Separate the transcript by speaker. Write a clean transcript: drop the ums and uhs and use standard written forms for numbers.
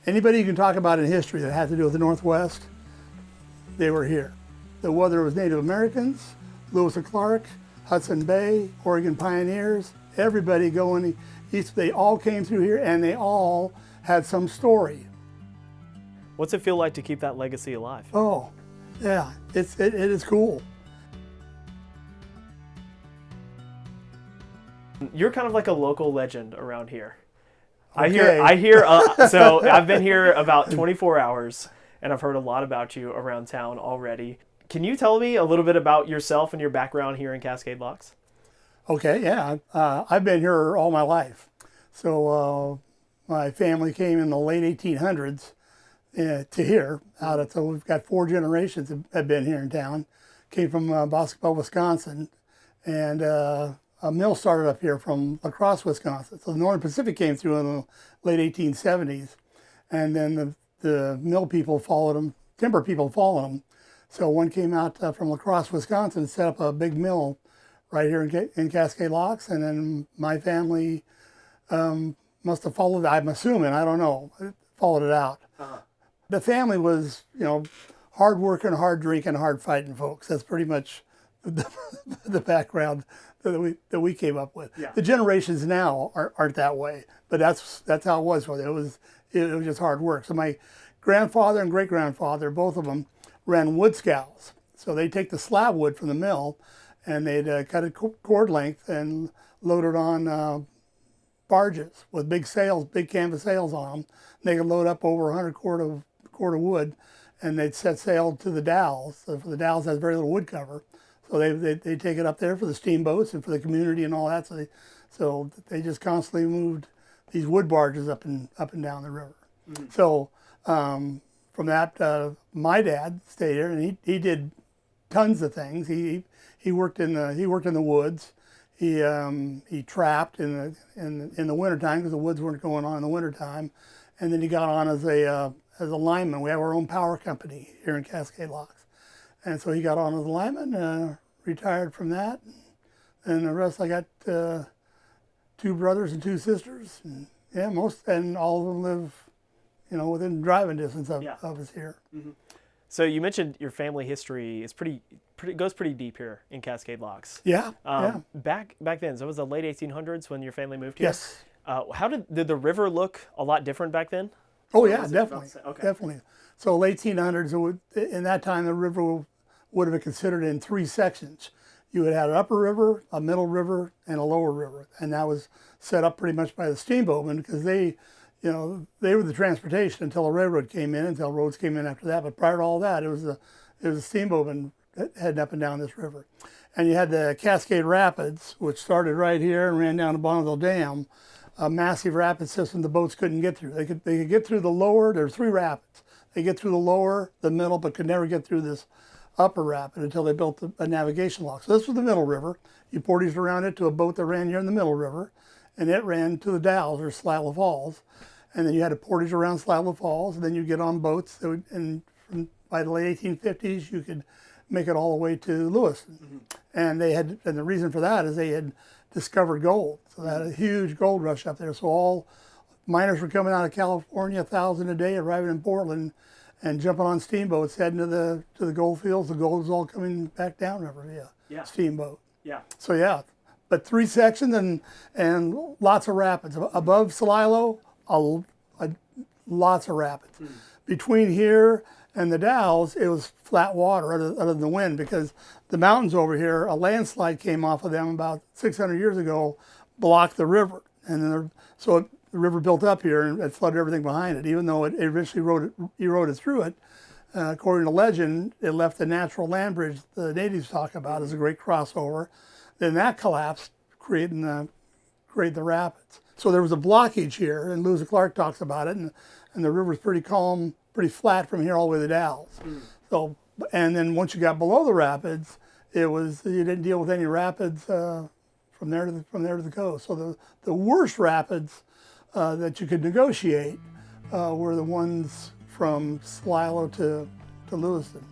Speaker 1: Anybody you can talk about in history that had to do with the Northwest, they were here. Whether it was Native Americans, Lewis and Clark, Hudson Bay, Oregon pioneers, everybody going east, they all came through here and they all had some story.
Speaker 2: What's it feel like to keep that legacy alive?
Speaker 1: Oh, yeah, it is cool.
Speaker 2: You're kind of like a local legend around here.
Speaker 1: Okay.
Speaker 2: I hear, so I've been here about 24 hours and I've heard a lot about you around town already. Can you tell me a little bit about yourself and your background here in Cascade Locks?
Speaker 1: Okay, yeah, I've been here all my life. So my family came in the late 1800s to here. So we've got 4 generations that have been here in town. Came from Basketball, Wisconsin, and a mill started up here from La Crosse, Wisconsin. So the Northern Pacific came through in the late 1870s, and then the mill people followed them, timber people followed them. So one came out from La Crosse, Wisconsin, set up a big mill right here in Cascade Locks, and then my family must have followed, I'm assuming, I don't know, followed it out. Uh-huh. The family was, hard working, hard drinking, hard fighting folks. That's pretty much the background that we came up with. Yeah. The generations now aren't that way, but that's how it was for them. It was just hard work. So my grandfather and great-grandfather, both of them, ran wood scows. So they'd take the slab wood from the mill and they'd cut it cord length and load it on barges with big sails, big canvas sails on them. They could load up over 100 cord of wood, and they'd set sail to the Dalles. So the Dalles has very little wood cover. So they take it up there for the steamboats and for the community and all that. So they just constantly moved these wood barges up and down the river. Mm-hmm. So from that, my dad stayed here and he did tons of things. He worked in the woods. He trapped in the wintertime because the woods weren't going on in the wintertime. And then he got on as a lineman. We have our own power company here in Cascade Locks. And so he got on as a lineman, retired from that. And the rest, I got 2 brothers and 2 sisters. And and all of them live, within driving distance of us here. Mm-hmm.
Speaker 2: So you mentioned your family history is goes pretty deep here in Cascade Locks.
Speaker 1: Yeah.
Speaker 2: Back then, so it was the late 1800s when your family moved here?
Speaker 1: Yes.
Speaker 2: How did the river look a lot different back then?
Speaker 1: Oh yeah, definitely. Okay. Definitely. So late 1800s, in that time the river would have been considered in 3 sections. You would have an upper river, a middle river, and a lower river, and that was set up pretty much by the steamboatmen because they were the transportation until the railroad came in, until roads came in after that. But prior to all that, it was the steamboatmen heading up and down this river. And you had the Cascade Rapids, which started right here and ran down to Bonneville Dam, a massive rapid system the boats couldn't get through. They could get through the lower, there were 3 rapids. They get through the lower, the middle, but could never get through this upper rapid until they built a navigation lock. So this was the middle river. You portaged around it to a boat that ran here in the middle river, and it ran to the Dalles or Slatla Falls. And then you had to portage around Slatla Falls, and then you get on boats. By the late 1850s, you could make it all the way to Lewiston. Mm-hmm. And the reason for that is they had discovered gold. So they had a huge gold rush up there. So all miners were coming out of California, 1,000 a day, arriving in Portland, and jumping on steamboats, heading to the gold fields. The gold was all coming back downriver via steamboat. Yeah. So yeah, but 3 sections and lots of rapids above Celilo. Lots of rapids. Mm. Between here and the Dalles, it was flat water other than the wind because the mountains over here, a landslide came off of them about 600 years ago, blocked the river. And then the river built up here and it flooded everything behind it. Even though it eventually eroded through it, according to legend, it left the natural land bridge the natives talk about as a great crossover. Then that collapsed, creating the rapids. So there was a blockage here, and Lewis and Clark talks about it, and the river's pretty calm, pretty flat from here all the way to the Dalles. Mm. So, and then once you got below the rapids, you didn't deal with any rapids from there to the coast. So the worst rapids that you could negotiate were the ones from Celilo to Lewiston.